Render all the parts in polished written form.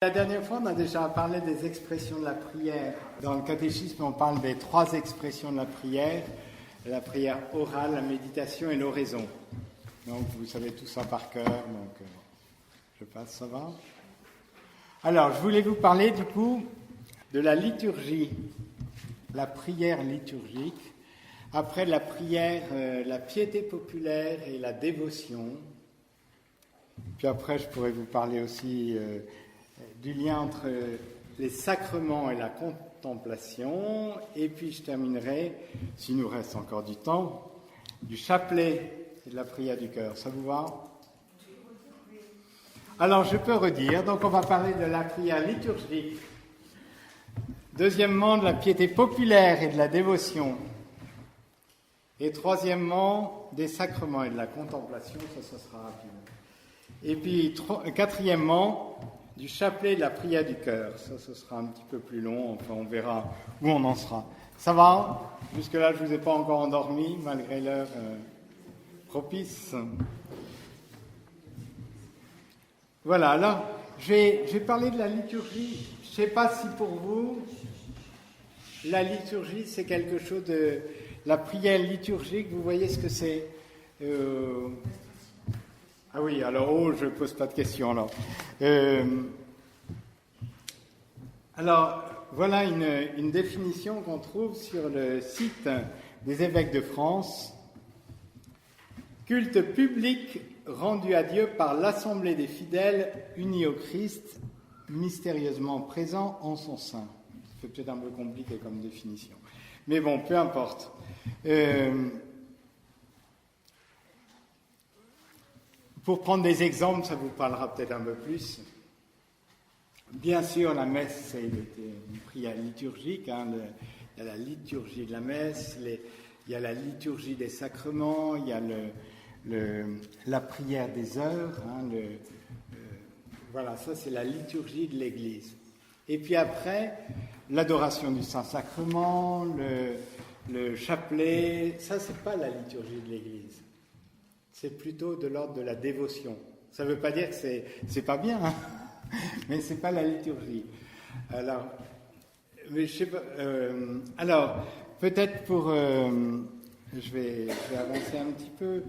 La dernière fois, on a déjà parlé des expressions de la prière. Dans le catéchisme, on parle des 3 expressions de la prière orale, la méditation et l'oraison. Donc, vous savez tout ça par cœur, donc je passe, ça va. Alors, je voulais vous parler du coup de la liturgie, la prière liturgique. Après la prière, la piété populaire et la dévotion. Puis après, je pourrais vous parler aussi du lien entre les sacrements et la contemplation. Et puis je terminerai, s'il nous reste encore du temps, du chapelet et de la prière du cœur. Ça vous va? Alors je peux redire, donc on va parler de la prière liturgique. Deuxièmement, de la piété populaire et de la dévotion. Et troisièmement, des sacrements et de la contemplation, ça sera rapide. Et puis quatrièmement, du chapelet et de la prière du cœur. Ça, ce sera un petit peu plus long, enfin on verra où on en sera. Ça va? Jusque-là, je ne vous ai pas encore endormi, malgré l'heure propice. Voilà, alors, je vais parler de la liturgie. Je ne sais pas si pour vous, la liturgie, c'est quelque chose de... La prière liturgique, vous voyez ce que c'est? Ah oui, alors, je ne pose pas de questions, alors. Alors, voilà une définition qu'on trouve sur le site des évêques de France. Culte public rendu à Dieu par l'assemblée des fidèles unis au Christ, mystérieusement présent en son sein. C'est peut-être un peu compliqué comme définition. Mais bon, peu importe. Pour prendre des exemples, ça vous parlera peut-être un peu plus. Bien sûr, la messe, c'est une prière liturgique. Il y a la liturgie de la messe, il y a la liturgie des sacrements, il y a la prière des heures. Voilà, ça c'est la liturgie de l'Église. Et puis après, l'adoration du Saint-Sacrement, le chapelet, ça c'est pas la liturgie de l'Église. C'est plutôt de l'ordre de la dévotion. Ça ne veut pas dire que c'est pas bien, hein, mais c'est pas la liturgie. Alors, mais je sais pas, alors peut-être pour, je vais avancer un petit peu.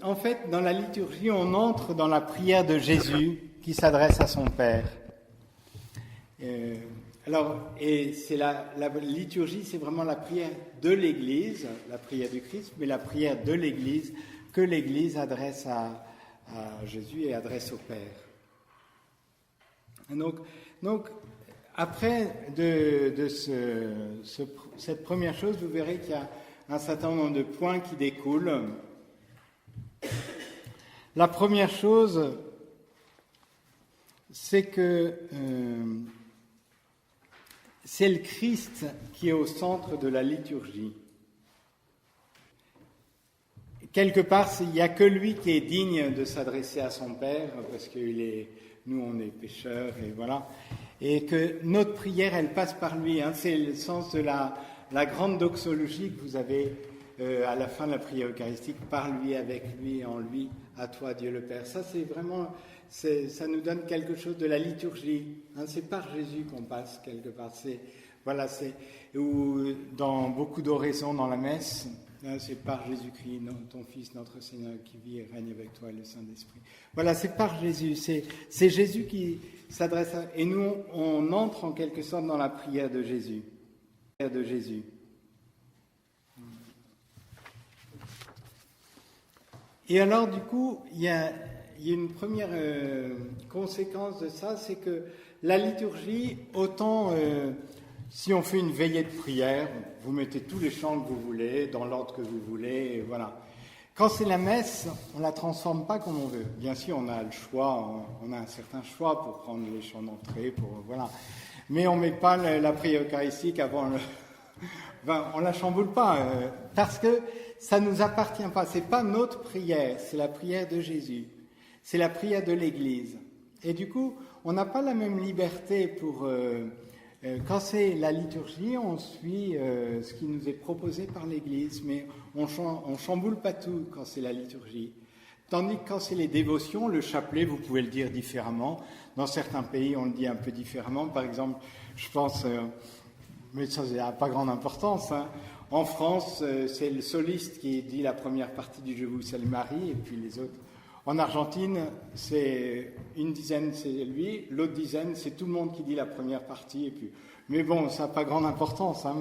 En fait, dans la liturgie, on entre dans la prière de Jésus qui s'adresse à son Père. Et c'est la liturgie, c'est vraiment la prière de l'Église, la prière du Christ, mais la prière de l'Église que l'Église adresse à Jésus et adresse au Père. Donc après cette première chose, vous verrez qu'il y a un certain nombre de points qui découlent. La première chose, c'est que c'est le Christ qui est au centre de la liturgie. Quelque part, il n'y a que lui qui est digne de s'adresser à son Père, parce que nous, on est pécheurs, et voilà. Et que notre prière, elle passe par lui. C'est le sens de la grande doxologie que vous avez à la fin de la prière eucharistique, par lui, avec lui, en lui, à toi, Dieu le Père. Ça, c'est vraiment, ça nous donne quelque chose de la liturgie. C'est par Jésus qu'on passe quelque part. Ou dans beaucoup d'oraisons dans la messe, c'est par Jésus-Christ, ton Fils, notre Seigneur, qui vit et règne avec toi et le Saint-Esprit. Voilà, c'est par Jésus. C'est Jésus qui s'adresse à... Et nous, on entre en quelque sorte dans la prière de Jésus. Et alors, du coup, il y a une première conséquence de ça, c'est que la liturgie, autant... si on fait une veillée de prière, vous mettez tous les chants que vous voulez, dans l'ordre que vous voulez, et voilà. Quand c'est la messe, on ne la transforme pas comme on veut. Bien sûr, on a le choix, on a un certain choix pour prendre les chants d'entrée, voilà. Mais on ne met pas la prière eucharistique avant on ne la chamboule pas, parce que ça ne nous appartient pas. Ce n'est pas notre prière, c'est la prière de Jésus. C'est la prière de l'Église. Et du coup, on n'a pas la même liberté pour... quand c'est la liturgie, on suit ce qui nous est proposé par l'Église, mais on chamboule pas tout quand c'est la liturgie. Tandis que quand c'est les dévotions, le chapelet, vous pouvez le dire différemment. Dans certains pays, on le dit un peu différemment. Par exemple, je pense, mais ça n'a pas grande importance, hein. En France, c'est le soliste qui dit la première partie du Je vous salue Marie, et puis les autres. En Argentine, c'est une dizaine, c'est lui, l'autre dizaine, c'est tout le monde qui dit la première partie, et puis... Mais bon, ça n'a pas grande importance, hein,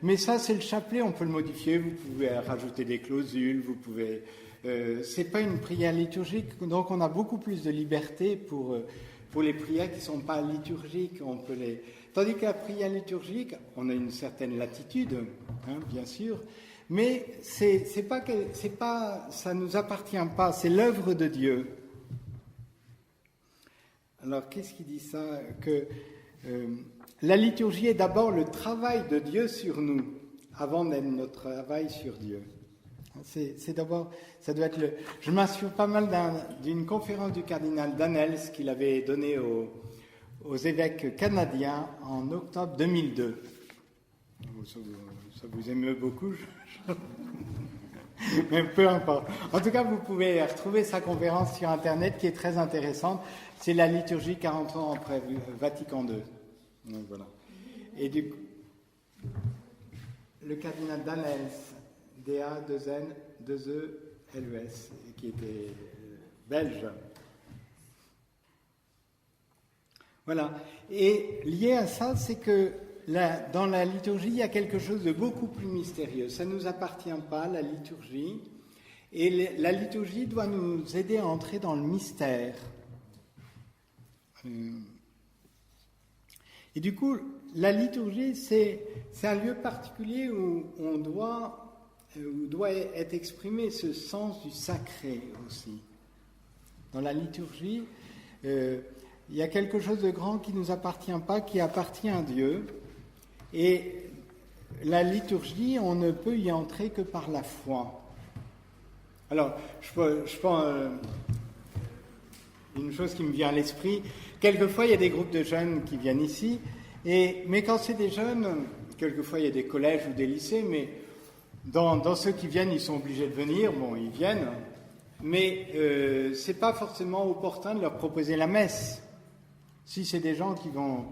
mais ça, c'est le chapelet, on peut le modifier, vous pouvez rajouter des clausules, vous pouvez... c'est pas une prière liturgique, donc on a beaucoup plus de liberté pour les prières qui ne sont pas liturgiques. On peut les... Tandis que la prière liturgique, on a une certaine latitude, hein, bien sûr, mais c'est pas, ça nous appartient pas, c'est l'œuvre de Dieu. Alors, qu'est-ce qui dit ça? Que la liturgie est d'abord le travail de Dieu sur nous, avant d'être notre travail sur Dieu. C'est d'abord, ça doit être le... Je m'assure pas mal d'une conférence du cardinal Danels qu'il avait donnée aux évêques canadiens en octobre 2002. Ça vous émeut beaucoup, mais peu importe. En tout cas, vous pouvez retrouver sa conférence sur Internet qui est très intéressante. C'est la liturgie 40 ans après Vatican II. Donc, voilà. Et du coup, le cardinal Danels, D-A-2-N-2-E-L-E-S, qui était belge. Voilà. Et lié à ça, c'est que dans la liturgie, il y a quelque chose de beaucoup plus mystérieux. Ça ne nous appartient pas, la liturgie. Et la liturgie doit nous aider à entrer dans le mystère. Et du coup, la liturgie, c'est un lieu particulier où doit être exprimé ce sens du sacré aussi. Dans la liturgie, il y a quelque chose de grand qui ne nous appartient pas, qui appartient à Dieu. Et la liturgie, on ne peut y entrer que par la foi. Alors, je prends une chose qui me vient à l'esprit. Quelquefois, il y a des groupes de jeunes qui viennent ici, mais quand c'est des jeunes, quelquefois il y a des collèges ou des lycées, mais dans ceux qui viennent, ils sont obligés de venir, bon, ils viennent, mais c'est pas forcément opportun de leur proposer la messe. Si c'est des gens qui vont...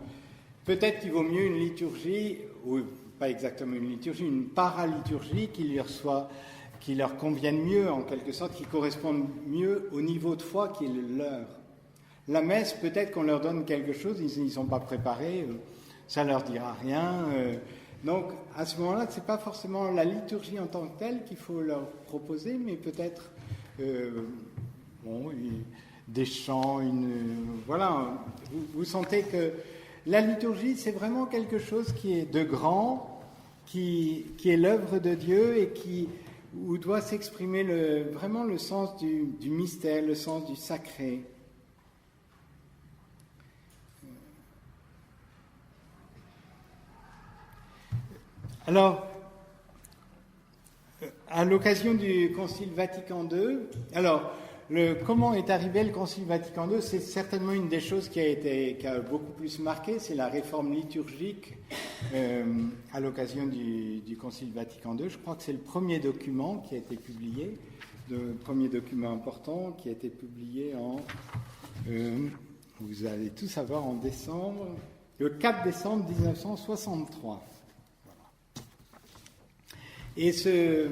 Peut-être qu'il vaut mieux une liturgie, ou pas exactement une liturgie, une paraliturgie qui leur convienne mieux, en quelque sorte, qui corresponde mieux au niveau de foi qui est le leur. La messe, peut-être qu'on leur donne quelque chose, ils ne sont pas préparés, ça ne leur dira rien. Donc, à ce moment-là, ce n'est pas forcément la liturgie en tant que telle qu'il faut leur proposer, mais peut-être des chants, voilà. Vous sentez que la liturgie, c'est vraiment quelque chose qui est de grand, qui est l'œuvre de Dieu et où doit s'exprimer vraiment le sens du mystère, le sens du sacré. Alors, à l'occasion du Concile Vatican II, comment est arrivé le Concile Vatican II? C'est certainement une des choses qui a beaucoup plus marqué, c'est la réforme liturgique à l'occasion du Concile Vatican II. Je crois que c'est le premier document qui a été publié, le premier document important qui a été publié vous allez tout savoir, le 4 décembre 1963. Et ce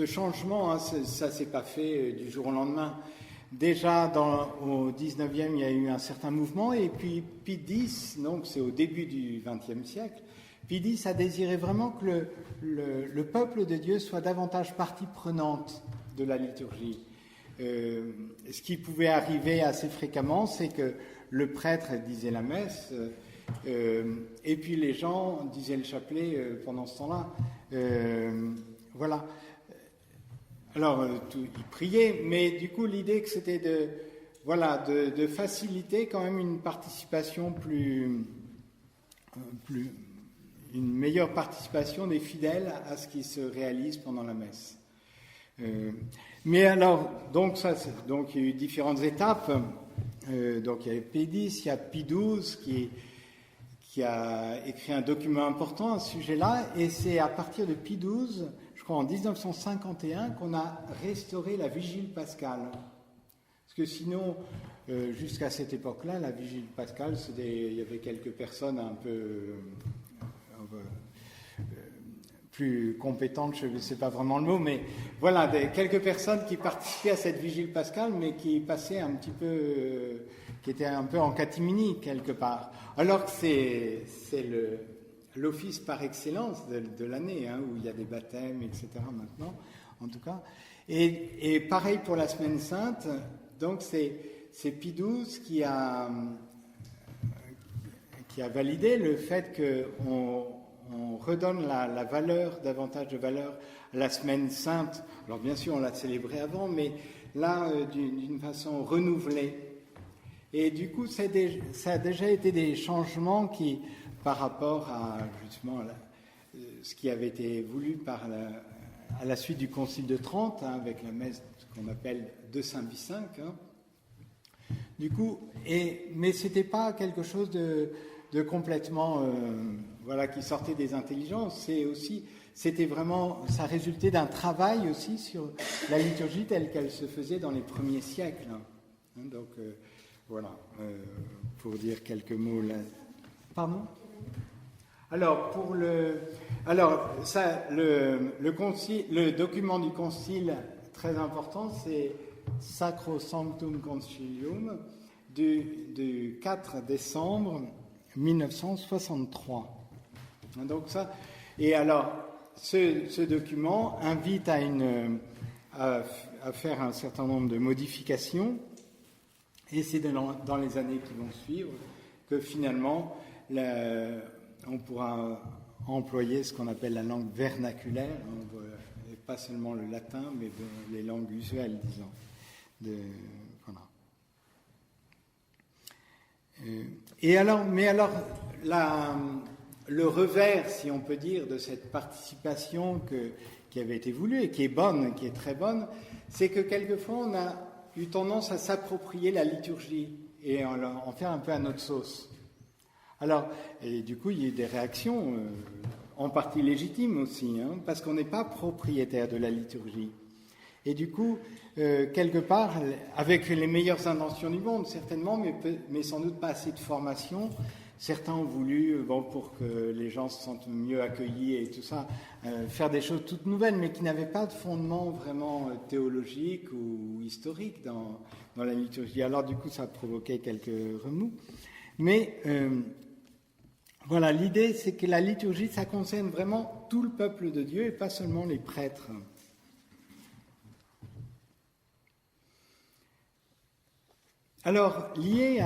changement, hein, ça ne s'est pas fait du jour au lendemain. Déjà, au 19e, il y a eu un certain mouvement, et puis Pie X, donc c'est au début du XXe siècle, Pie X a désiré vraiment que le peuple de Dieu soit davantage partie prenante de la liturgie. Ce qui pouvait arriver assez fréquemment, c'est que le prêtre disait la messe, et puis les gens disaient le chapelet pendant ce temps-là. Voilà. Alors, ils priaient, mais du coup, l'idée que c'était de faciliter quand même une participation une meilleure participation des fidèles à ce qui se réalise pendant la messe. Mais alors, donc il y a eu différentes étapes. Donc il y avait Pie X, il y a Pie XII qui a écrit un document important à ce sujet-là, et c'est à partir de Pie XII, je crois en 1951, qu'on a restauré la vigile pascale. Parce que sinon, jusqu'à cette époque-là, la vigile pascale, il y avait quelques personnes un peu plus compétentes, je ne sais pas vraiment le mot, mais voilà, quelques personnes qui participaient à cette vigile pascale, mais qui passaient un petit peu, qui étaient un peu en catimini quelque part. Alors que c'est l'office par excellence de l'année, hein, où il y a des baptêmes, etc. maintenant, en tout cas. Et pareil pour la Semaine Sainte, donc c'est Pie XII qui a validé le fait qu'on redonne la valeur, davantage de valeur à la Semaine Sainte. Alors bien sûr, on l'a célébrée avant, mais là, d'une façon renouvelée. Et du coup, ça a déjà été des changements qui, par rapport à justement ce qui avait été voulu à la suite du Concile de Trente, hein, avec la messe qu'on appelle de Saint-Pie V. Hein. Du coup, mais c'était pas quelque chose de complètement, qui sortait des intelligences. C'était vraiment, ça résultait d'un travail aussi sur la liturgie telle qu'elle se faisait dans les premiers siècles. Hein. Donc voilà, pour dire quelques mots là. Pardon ? Alors le document du concile très important, c'est Sacrosanctum Concilium du 4 décembre 1963. Donc ça, et alors ce document invite à faire un certain nombre de modifications, et c'est dans les années qui vont suivre que finalement on pourra employer ce qu'on appelle la langue vernaculaire, et pas seulement le latin, mais les langues usuelles, disons. Et alors, le revers, si on peut dire, de cette participation qui avait été voulue et qui est bonne, qui est très bonne, c'est que quelquefois on a eu tendance à s'approprier la liturgie et en faire un peu à notre sauce. Alors, et du coup, il y a eu des réactions, en partie légitimes aussi, hein, parce qu'on n'est pas propriétaire de la liturgie. Et du coup, quelque part, avec les meilleures intentions du monde, certainement, mais sans doute pas assez de formation, certains ont voulu, pour que les gens se sentent mieux accueillis et tout ça, faire des choses toutes nouvelles, mais qui n'avaient pas de fondement vraiment théologique ou historique dans la liturgie. Alors, du coup, ça a provoqué quelques remous. Mais voilà, l'idée, c'est que la liturgie, ça concerne vraiment tout le peuple de Dieu et pas seulement les prêtres. Alors, lié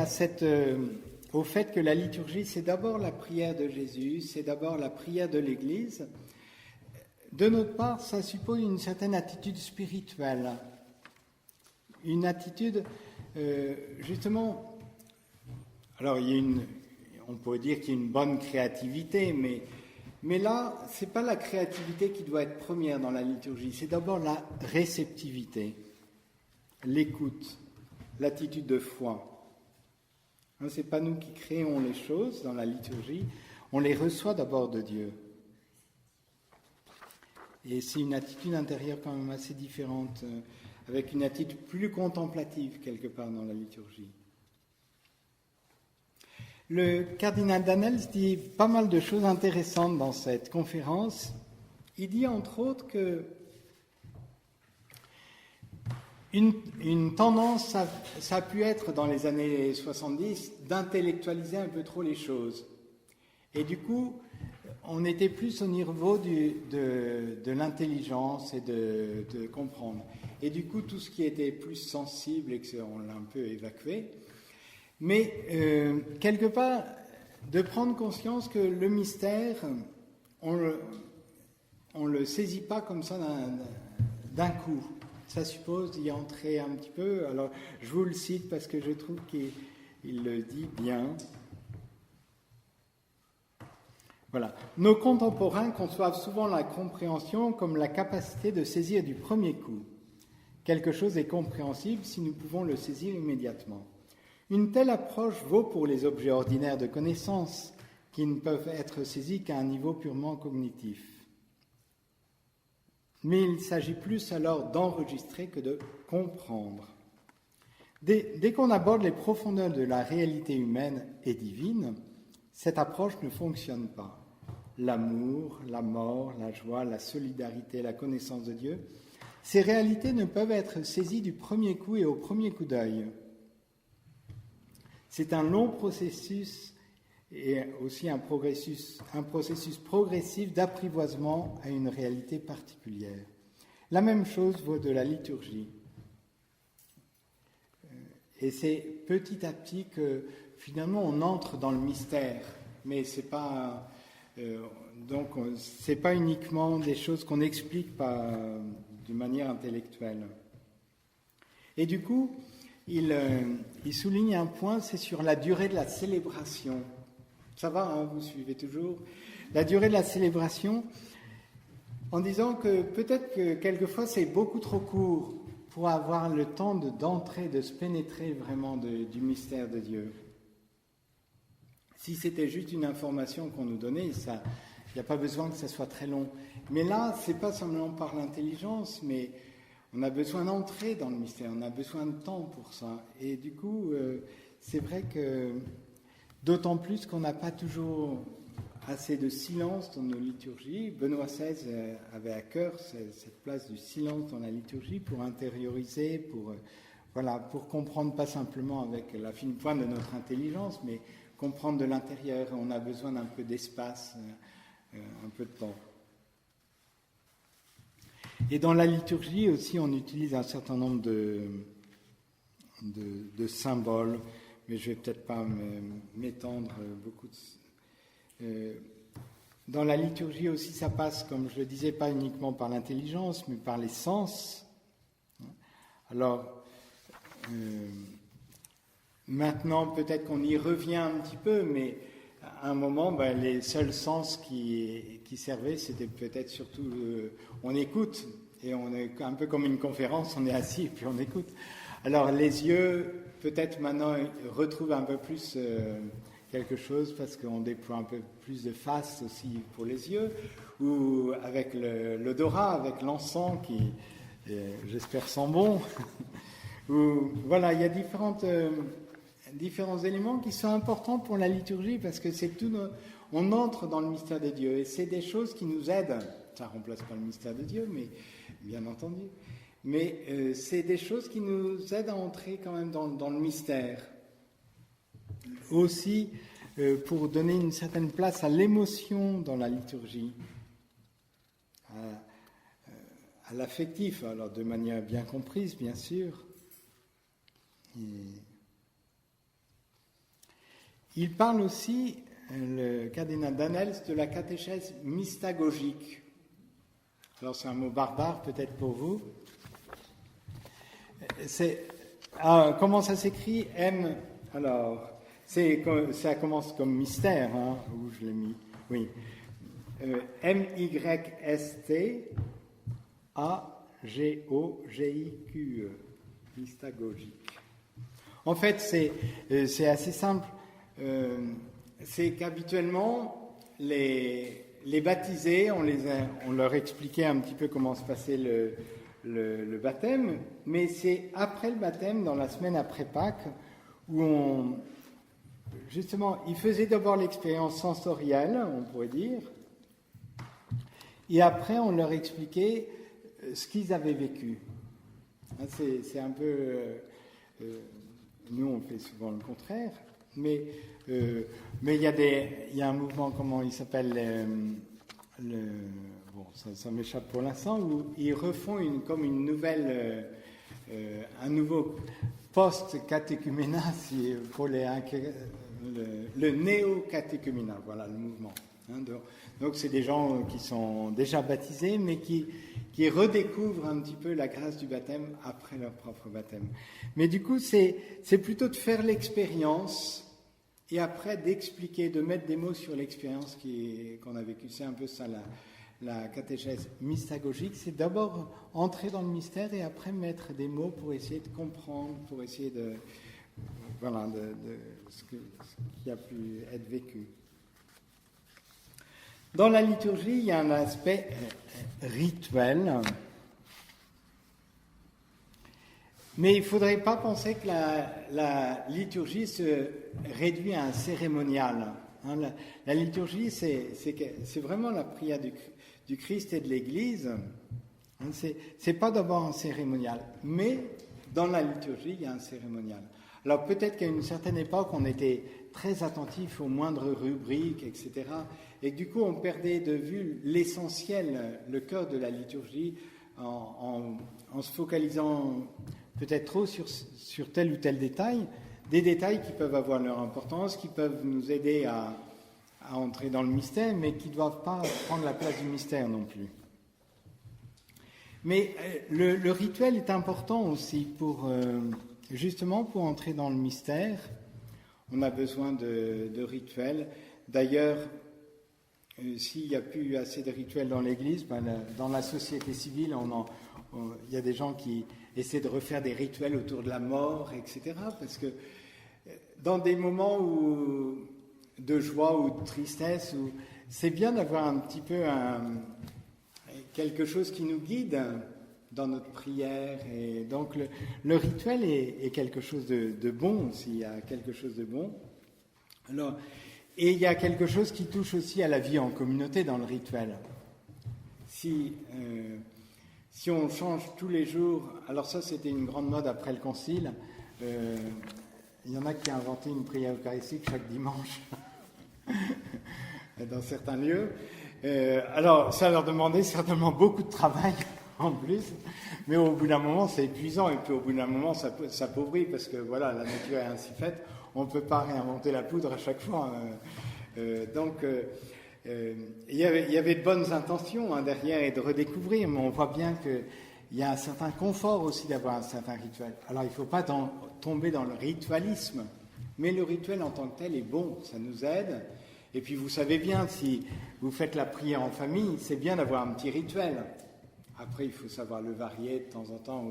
au fait que la liturgie, c'est d'abord la prière de Jésus, c'est d'abord la prière de l'Église, de notre part, ça suppose une certaine attitude spirituelle, une attitude, justement, alors on peut dire qu'il y a une bonne créativité, mais là, ce n'est pas la créativité qui doit être première dans la liturgie, c'est d'abord la réceptivité, l'écoute, l'attitude de foi. Ce n'est pas nous qui créons les choses dans la liturgie, on les reçoit d'abord de Dieu. Et c'est une attitude intérieure quand même assez différente, avec une attitude plus contemplative quelque part dans la liturgie. Le cardinal Danels dit pas mal de choses intéressantes dans cette conférence. Il dit entre autres que une tendance, ça a pu être dans les années 70, d'intellectualiser un peu trop les choses. Et du coup, on était plus au niveau de l'intelligence et de comprendre. Et du coup, tout ce qui était plus sensible, on l'a un peu évacué. Mais quelque part, de prendre conscience que le mystère, on le saisit pas comme ça d'un coup. Ça suppose d'y entrer un petit peu. Alors, je vous le cite parce que je trouve qu'il le dit bien. Voilà. Nos contemporains conçoivent souvent la compréhension comme la capacité de saisir du premier coup. Quelque chose est compréhensible si nous pouvons le saisir immédiatement. Une telle approche vaut pour les objets ordinaires de connaissance, qui ne peuvent être saisis qu'à un niveau purement cognitif. Mais il s'agit plus alors d'enregistrer que de comprendre. Dès qu'on aborde les profondeurs de la réalité humaine et divine, cette approche ne fonctionne pas. L'amour, la mort, la joie, la solidarité, la connaissance de Dieu, ces réalités ne peuvent être saisies du premier coup et au premier coup d'œil. C'est un long processus et aussi un processus progressif d'apprivoisement à une réalité particulière. La même chose vaut de la liturgie. Et c'est petit à petit que finalement on entre dans le mystère, mais c'est pas c'est pas uniquement des choses qu'on explique de manière intellectuelle. Et du coup, il souligne un point, c'est sur la durée de la célébration. Ça va, hein, vous suivez toujours. La durée de la célébration, en disant que peut-être que quelquefois c'est beaucoup trop court pour avoir le temps d'entrer, de se pénétrer vraiment du mystère de Dieu. Si c'était juste une information qu'on nous donnait, il n'y a pas besoin que ça soit très long. Mais là, c'est pas seulement par l'intelligence, mais on a besoin d'entrer dans le mystère, on a besoin de temps pour ça. Et du coup, c'est vrai que d'autant plus qu'on n'a pas toujours assez de silence dans nos liturgies. Benoît XVI avait à cœur cette place du silence dans la liturgie pour intérioriser, pour comprendre pas simplement avec la fine pointe de notre intelligence, mais comprendre de l'intérieur. On a besoin d'un peu d'espace, un peu de temps. Et dans la liturgie aussi, on utilise un certain nombre de symboles, mais je ne vais peut-être pas m'étendre beaucoup. Dans la liturgie aussi, ça passe, comme je le disais, pas uniquement par l'intelligence, mais par les sens. Alors, maintenant, peut-être qu'on y revient un petit peu, mais à un moment, les seuls sens qui servaient, c'était peut-être surtout on écoute, et on est un peu comme une conférence, on est assis et puis on écoute. Alors les yeux, peut-être maintenant, retrouvent un peu plus quelque chose parce qu'on déploie un peu plus de face aussi pour les yeux, ou avec l'odorat, avec l'encens qui, j'espère, sent bon. Voilà, il y a différents éléments qui sont importants pour la liturgie parce que on entre dans le mystère de Dieu et c'est des choses qui nous aident. Ça ne remplace pas le mystère de Dieu, mais bien entendu. Mais c'est des choses qui nous aident à entrer quand même dans le mystère. Aussi, pour donner une certaine place à l'émotion dans la liturgie, à l'affectif, alors de manière bien comprise, bien sûr. Il parle aussi, le cardinal Danels, de la catéchèse mystagogique. Alors c'est un mot barbare peut-être pour vous. Comment ça s'écrit? Alors, ça commence comme mystère, hein, où je l'ai mis. Oui. M-Y-S-T-A-G-O-G-I-Q-E. Mystagogique. En fait, c'est assez simple. C'est qu'habituellement, les baptisés, on leur expliquait un petit peu comment se passait le baptême, mais c'est après le baptême, dans la semaine après Pâques, où justement, ils faisaient d'abord l'expérience sensorielle, on pourrait dire, et après, on leur expliquait ce qu'ils avaient vécu. C'est un peu... nous, on fait souvent le contraire, mais il y a un mouvement, comment il s'appelle, bon, ça m'échappe pour l'instant, où ils refont comme une nouvelle, un nouveau post-catéchuménat, pour le néo-catéchuménat, voilà le mouvement. Hein, donc c'est des gens qui sont déjà baptisés, mais qui redécouvrent un petit peu la grâce du baptême après leur propre baptême. Mais du coup, c'est plutôt de faire l'expérience et après d'expliquer, de mettre des mots sur l'expérience qu'on a vécue. C'est un peu ça la catéchèse mystagogique. C'est d'abord entrer dans le mystère et après mettre des mots pour essayer de comprendre, pour essayer de ce qui a pu être vécu. Dans la liturgie, il y a un aspect rituel, mais il ne faudrait pas penser que la liturgie se réduit à un cérémonial. La liturgie, c'est vraiment la prière du Christ et de l'Église. C'est pas d'abord un cérémonial, mais dans la liturgie, il y a un cérémonial. Alors peut-être qu'à une certaine époque, on était très attentif aux moindres rubriques, etc. Et que du coup, on perdait de vue l'essentiel, le cœur de la liturgie, en se focalisant peut-être trop sur tel ou tel détail, des détails qui peuvent avoir leur importance, qui peuvent nous aider à entrer dans le mystère, mais qui ne doivent pas prendre la place du mystère non plus. Mais le rituel est important aussi justement pour entrer dans le mystère. On a besoin de rituels. D'ailleurs, s'il n'y a plus assez de rituels dans l'Église, dans la société civile, il y a des gens qui essaient de refaire des rituels autour de la mort, etc. Parce que dans des moments de joie ou de tristesse, c'est bien d'avoir un petit peu quelque chose qui nous guide dans notre prière. Et donc le rituel est quelque chose de bon aussi, il y a quelque chose de bon. Alors, et il y a quelque chose qui touche aussi à la vie en communauté dans le rituel. Si on change tous les jours, alors ça c'était une grande mode après le Concile, il y en a qui ont inventé une prière eucharistique chaque dimanche dans certains lieux. Alors ça leur demandait certainement beaucoup de travail en plus, mais au bout d'un moment c'est épuisant et puis au bout d'un moment ça s'appauvrit parce que voilà, la nature est ainsi faite, on ne peut pas réinventer la poudre à chaque fois. Donc il y avait de bonnes intentions derrière et de redécouvrir, mais on voit bien qu'il y a un certain confort aussi d'avoir un certain rituel. Alors il ne faut pas tomber dans le ritualisme, mais le rituel en tant que tel est bon, ça nous aide. Et puis vous savez bien, si vous faites la prière en famille, c'est bien d'avoir un petit rituel. Après, il faut savoir le varier de temps en temps.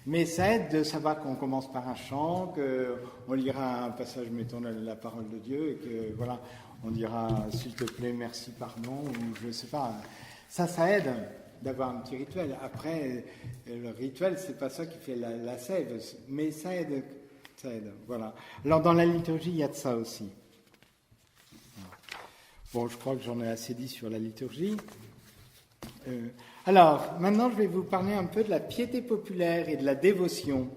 Mais ça aide de savoir qu'on commence par un chant, qu'on lira un passage, mettons, la parole de Dieu, et que voilà, on dira s'il te plaît, merci, pardon, ou je ne sais pas. Ça aide d'avoir un petit rituel. Après, le rituel, c'est pas ça qui fait la sève, mais ça aide. Voilà. Alors dans la liturgie, il y a de ça aussi. Bon, je crois que j'en ai assez dit sur la liturgie. Alors, maintenant, je vais vous parler un peu de la piété populaire et de la dévotion.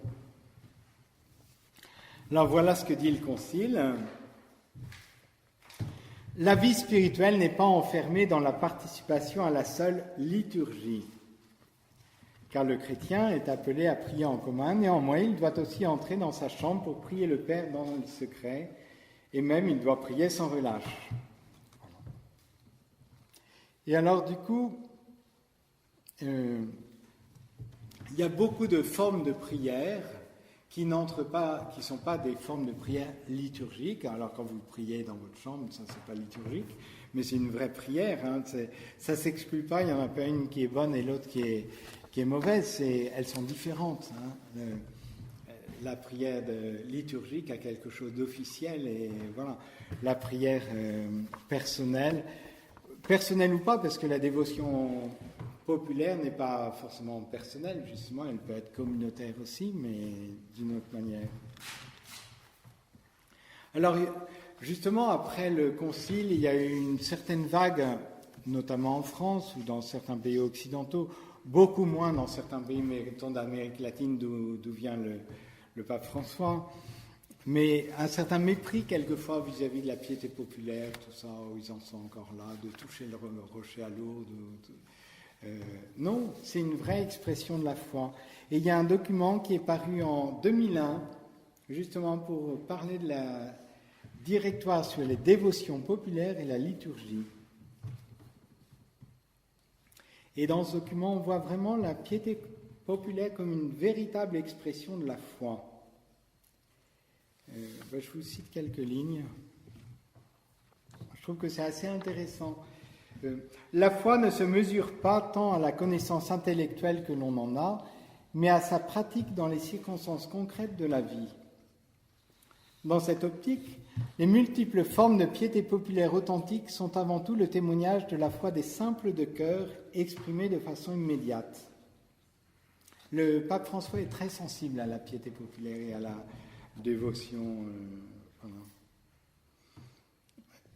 Alors, voilà ce que dit le Concile. La vie spirituelle n'est pas enfermée dans la participation à la seule liturgie, car le chrétien est appelé à prier en commun. Néanmoins, il doit aussi entrer dans sa chambre pour prier le Père dans le secret, et même il doit prier sans relâche. Et alors, du coup, il y a beaucoup de formes de prière qui ne sont pas des formes de prière liturgiques. Alors, quand vous priez dans votre chambre, ça, c'est pas liturgique, mais c'est une vraie prière. Ça ne s'exclut pas, il n'y en a pas une qui est bonne et l'autre qui est mauvaise. Elles sont différentes. La prière liturgique a quelque chose d'officiel et voilà. La prière personnelle ou pas, parce que la dévotion populaire n'est pas forcément personnelle, justement, elle peut être communautaire aussi, mais d'une autre manière. Alors, justement, après le Concile, il y a eu une certaine vague, notamment en France ou dans certains pays occidentaux, beaucoup moins dans certains pays d'Amérique latine d'où vient le pape François, mais un certain mépris quelquefois vis-à-vis de la piété populaire, tout ça, où ils en sont encore là, de toucher le rocher à Lourdes. Non, c'est une vraie expression de la foi. Et il y a un document qui est paru en 2001, justement pour parler de la directoire sur les dévotions populaires et la liturgie. Et dans ce document, on voit vraiment la piété populaire comme une véritable expression de la foi. Je vous cite quelques lignes. Je trouve que c'est assez intéressant. La foi ne se mesure pas tant à la connaissance intellectuelle que l'on en a, mais à sa pratique dans les circonstances concrètes de la vie. Dans cette optique, les multiples formes de piété populaire authentique sont avant tout le témoignage de la foi des simples de cœur exprimée de façon immédiate. Le pape François est très sensible à la piété populaire et à la dévotion. Voilà.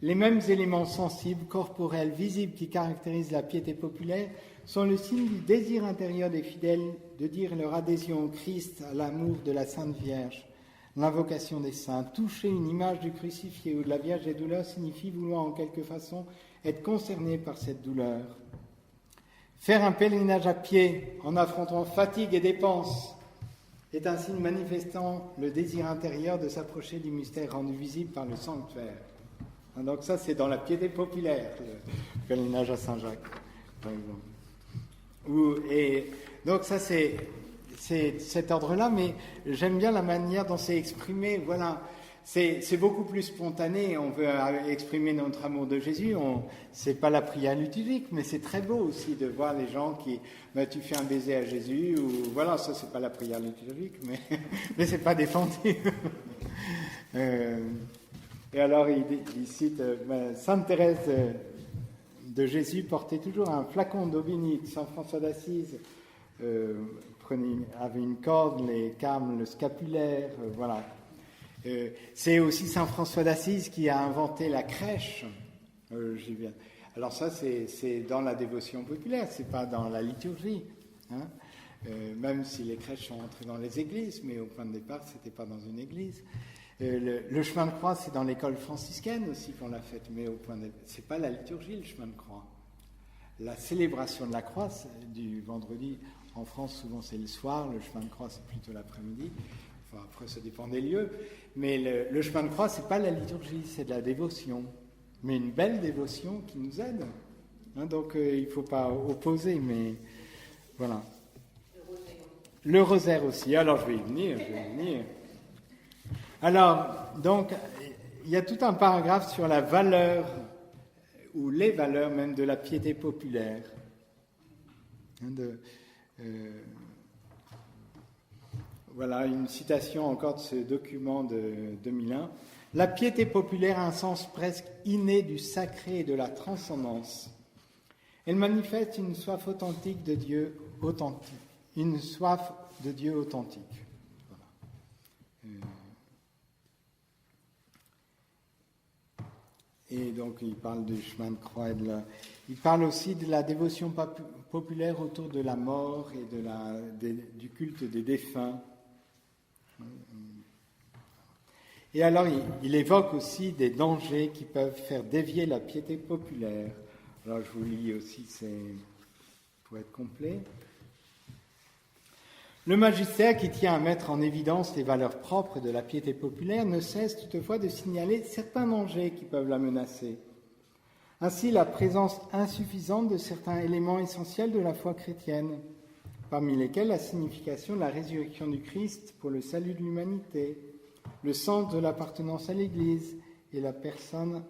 Les mêmes éléments sensibles, corporels, visibles qui caractérisent la piété populaire sont le signe du désir intérieur des fidèles de dire leur adhésion au Christ, à l'amour de la Sainte Vierge, l'invocation des saints. Toucher une image du crucifié ou de la Vierge des douleurs signifie vouloir en quelque façon être concerné par cette douleur. Faire un pèlerinage à pied en affrontant fatigue et dépenses est un signe manifestant le désir intérieur de s'approcher du mystère rendu visible par le sanctuaire. Donc ça, c'est dans la piété populaire, le pèlerinage à Saint-Jacques, par exemple. Et donc ça, c'est cet ordre-là, mais j'aime bien la manière dont c'est exprimé. Voilà, c'est beaucoup plus spontané. On veut exprimer notre amour de Jésus. C'est pas la prière liturgique, mais c'est très beau aussi de voir les gens qui, tu fais un baiser à Jésus, ou voilà, ça c'est pas la prière liturgique, mais c'est pas défendu. Et alors il cite Sainte Thérèse de Jésus portait toujours un flacon d'eau bénite. Saint François d'Assise avait une corde, les carmes, le scapulaire, voilà. C'est aussi Saint François d'Assise qui a inventé la crèche. J'y viens. Alors ça, c'est dans la dévotion populaire, c'est pas dans la liturgie. Hein. Même si les crèches sont entrées dans les églises, mais au point de départ, c'était pas dans une église. Le chemin de croix, c'est dans l'école franciscaine aussi qu'on l'a fait, mais au point de c'est pas la liturgie, le chemin de croix. La célébration de la croix du vendredi, en France, souvent c'est le soir, le chemin de croix, c'est plutôt l'après-midi. Enfin, après, ça dépend des lieux. Mais le chemin de croix, c'est pas la liturgie, c'est de la dévotion. Mais une belle dévotion qui nous aide. Hein, donc, il faut pas opposer, mais voilà. Le rosaire aussi. Alors, je vais y venir. Alors, donc, il y a tout un paragraphe sur la valeur, ou les valeurs même, de la piété populaire. Voilà une citation encore de ce document de 2001. La piété populaire a un sens presque inné du sacré et de la transcendance. Elle manifeste une soif authentique de Dieu authentique. Une soif de Dieu authentique. Voilà. Et donc, il parle du chemin de croix et il parle aussi de la dévotion populaire autour de la mort et du culte des défunts. Et alors, il évoque aussi des dangers qui peuvent faire dévier la piété populaire. Alors, je vous lis aussi, pour être complet. Le magistère, qui tient à mettre en évidence les valeurs propres de la piété populaire, ne cesse toutefois de signaler certains dangers qui peuvent la menacer. Ainsi, la présence insuffisante de certains éléments essentiels de la foi chrétienne, parmi lesquels la signification de la résurrection du Christ pour le salut de l'humanité, le sens de l'appartenance à l'Église et la personne.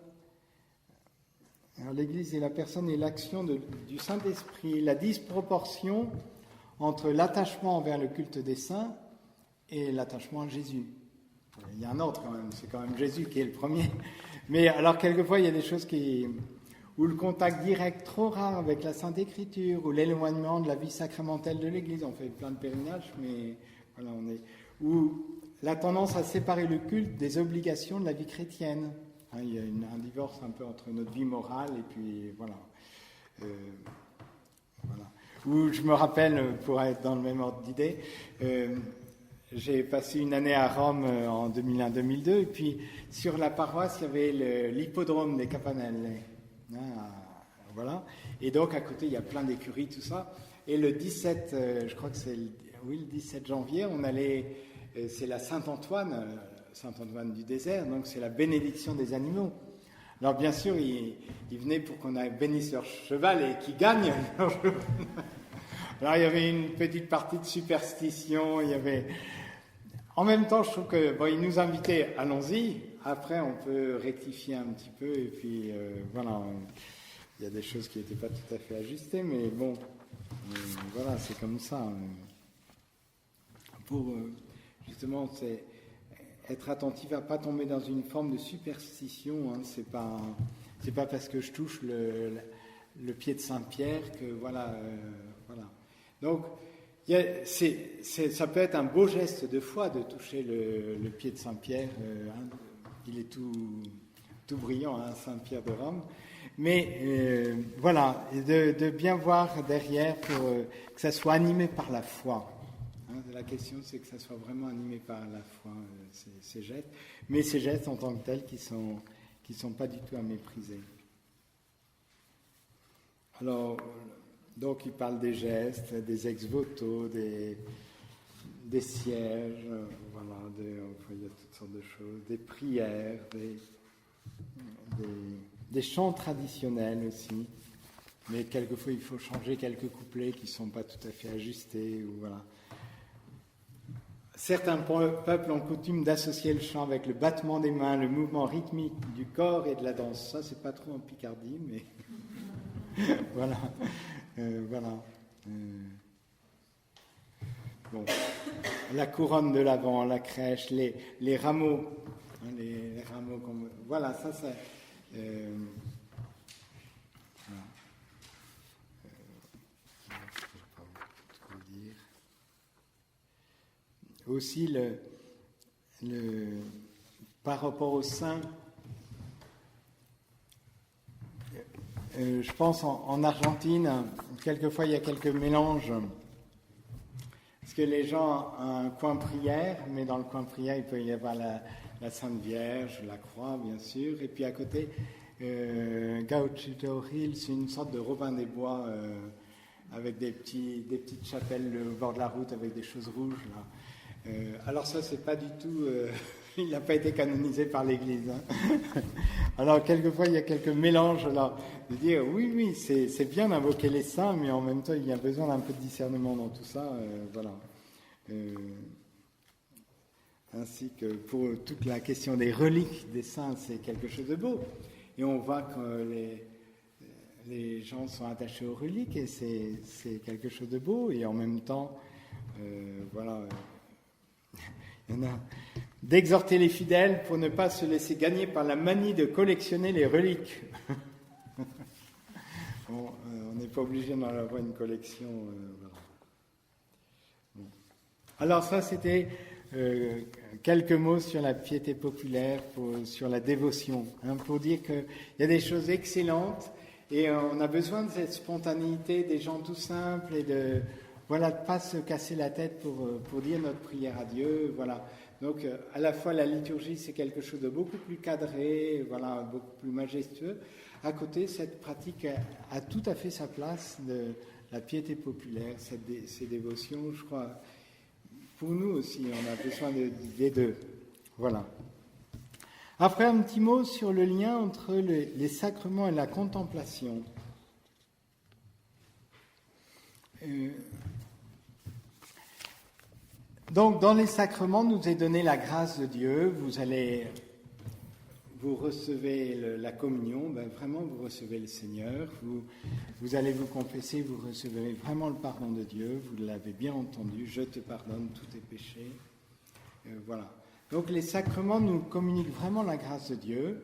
Alors, l'Église et la personne et l'action du Saint-Esprit, la disproportion entre l'attachement envers le culte des saints et l'attachement à Jésus. Il y a un autre quand même, c'est quand même Jésus qui est le premier. Mais alors quelquefois il y a des choses où le contact direct trop rare avec la Sainte Écriture, ou l'éloignement de la vie sacramentelle de l'Église, on fait plein de pèlerinages, mais voilà, ou la tendance à séparer le culte des obligations de la vie chrétienne. Hein, il y a un divorce un peu entre notre vie morale et puis voilà. Voilà. Où je me rappelle, pour être dans le même ordre d'idée, j'ai passé une année à Rome en 2001-2002, et puis sur la paroisse, il y avait l'hippodrome des Campanelle. Voilà. Et donc, à côté, il y a plein d'écuries, tout ça. Et le 17, je crois que c'est le 17 janvier, on allait, c'est la Saint-Antoine du désert, donc c'est la bénédiction des animaux. Alors bien sûr, ils venaient pour qu'on bénisse leur cheval et qu'ils gagnent leur cheval. Alors il y avait une petite partie de superstition, En même temps, je trouve qu'ils nous invitaient, allons-y, après on peut rectifier un petit peu, et puis voilà, il y a des choses qui n'étaient pas tout à fait ajustées, mais bon, voilà, c'est comme ça. Pour, justement, être attentif à pas tomber dans une forme de superstition. Hein. C'est pas parce que je touche le pied de Saint-Pierre que voilà. Donc ça peut être un beau geste de foi de toucher le pied de Saint-Pierre. Il est tout brillant, hein, Saint-Pierre de Rome. Mais voilà, de bien voir derrière pour que ça soit animé par la foi. Hein, la question, c'est que ça soit vraiment animé par la foi, ces gestes. Mais ces gestes en tant que tels qui sont pas du tout à mépriser. Alors, donc il parle des gestes, des ex-voto, des sièges, voilà, il y a toutes sortes de choses, des prières, des chants traditionnels aussi, mais quelquefois il faut changer quelques couplets qui ne sont pas tout à fait ajustés. Ou voilà. Certains peuples ont coutume d'associer le chant avec le battement des mains, le mouvement rythmique du corps et de la danse. Ça, c'est pas trop en Picardie, mais voilà. Bon. La couronne de l'Avent, la crèche, les rameaux, hein, les rameaux comme voilà, ça. Voilà. Je ne vais pas trop dire. Aussi par rapport au sein, je pense en Argentine, quelquefois il y a quelques mélanges. Parce que les gens ont un coin prière, mais dans le coin prière, il peut y avoir la Sainte Vierge, la croix, bien sûr. Et puis à côté, Gauchito Hill, c'est une sorte de Robin des Bois avec des petites chapelles au bord de la route avec des choses rouges. Là. Alors ça, c'est pas du tout... il n'a pas été canonisé par l'Église. Hein. Alors, quelquefois, il y a quelques mélanges là, de dire, oui, c'est bien d'invoquer les saints, mais en même temps, il y a besoin d'un peu de discernement dans tout ça. Voilà. Ainsi que pour toute la question des reliques des saints, c'est quelque chose de beau. Et on voit que les gens sont attachés aux reliques, et c'est quelque chose de beau. Et en même temps, voilà... Il y en a... D'exhorter les fidèles pour ne pas se laisser gagner par la manie de collectionner les reliques. Bon, on n'est pas obligé d'en avoir une collection. Voilà. Bon. Alors ça, c'était quelques mots sur la piété populaire, sur la dévotion, hein, pour dire qu'il y a des choses excellentes et on a besoin de cette spontanéité des gens tout simples et de pas se casser la tête pour dire notre prière à Dieu. Voilà. Donc, à la fois, la liturgie, c'est quelque chose de beaucoup plus cadré, voilà, beaucoup plus majestueux. À côté, cette pratique a tout à fait sa place de la piété populaire, ces dévotions, je crois. Pour nous aussi, on a besoin des deux. Voilà. Après, un petit mot sur le lien entre les sacrements et la contemplation. Donc, dans les sacrements, nous est donné la grâce de Dieu. Vous recevez la communion, vraiment, vous recevez le Seigneur. Vous allez vous confesser, vous recevez vraiment le pardon de Dieu. Vous l'avez bien entendu, je te pardonne tous tes péchés. Voilà. Donc, les sacrements nous communiquent vraiment la grâce de Dieu.